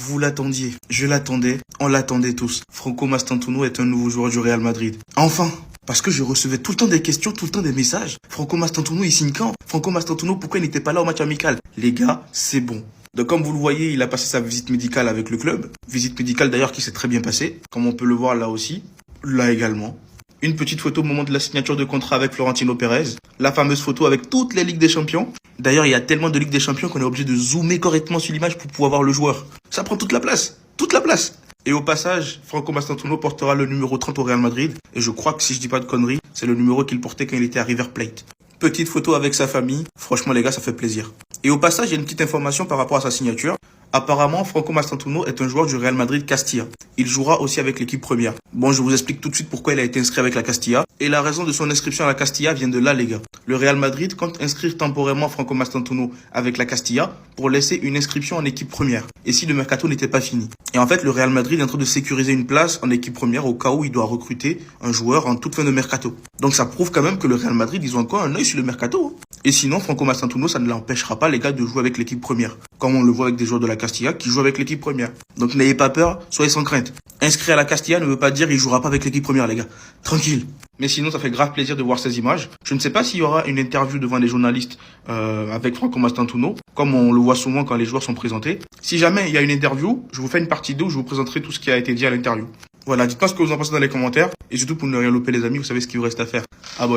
Vous l'attendiez, je l'attendais, on l'attendait tous. Franco Mastantuono est un nouveau joueur du Real Madrid. Enfin! Parce que je recevais tout le temps des questions, tout le temps des messages. Franco Mastantuono, il signe quand? Franco Mastantuono, pourquoi il n'était pas là au match amical? Les gars, c'est bon. Donc comme vous le voyez, il a passé sa visite médicale avec le club. Visite médicale d'ailleurs qui s'est très bien passée, comme on peut le voir là aussi. Là également. Une petite photo au moment de la signature de contrat avec Florentino Pérez. La fameuse photo avec toutes les Ligues des Champions. D'ailleurs, il y a tellement de Ligues des Champions qu'on est obligé de zoomer correctement sur l'image pour pouvoir voir le joueur. Ça prend toute la place. Toute la place. Et au passage, Franco Mastantuono portera le numéro 30 au Real Madrid. Et je crois que si je dis pas de conneries, c'est le numéro qu'il portait quand il était à River Plate. Petite photo avec sa famille. Franchement, les gars, ça fait plaisir. Et au passage, il y a une petite information par rapport à sa signature. Apparemment, Franco Mastantuono est un joueur du Real Madrid Castilla. Il jouera aussi avec l'équipe première. Bon, je vous explique tout de suite pourquoi il a été inscrit avec la Castilla. Et la raison de son inscription à la Castilla vient de là, les gars. Le Real Madrid compte inscrire temporairement Franco Mastantuono avec la Castilla pour laisser une inscription en équipe première. Et si le mercato n'était pas fini. Et en fait, le Real Madrid est en train de sécuriser une place en équipe première au cas où il doit recruter un joueur en toute fin de mercato. Donc ça prouve quand même que le Real Madrid, ils ont encore un œil sur le mercato. Et sinon, Franco Mastantuono, ça ne l'empêchera pas, les gars, de jouer avec l'équipe première. Comme on le voit avec des joueurs de la Castilla qui jouent avec l'équipe première. Donc n'ayez pas peur, soyez sans crainte. Inscrit à la Castilla ne veut pas dire qu'il jouera pas avec l'équipe première, les gars. Tranquille. Mais sinon, ça fait grave plaisir de voir ces images. Je ne sais pas s'il y aura une interview devant les journalistes avec Franco Mastantuono, comme on le voit souvent quand les joueurs sont présentés. Si jamais il y a une interview, je vous fais une partie 2 où je vous présenterai tout ce qui a été dit à l'interview. Voilà, dites-moi ce que vous en pensez dans les commentaires. Et surtout, pour ne rien louper, les amis, vous savez ce qu'il vous reste à faire. Abonnez-vous.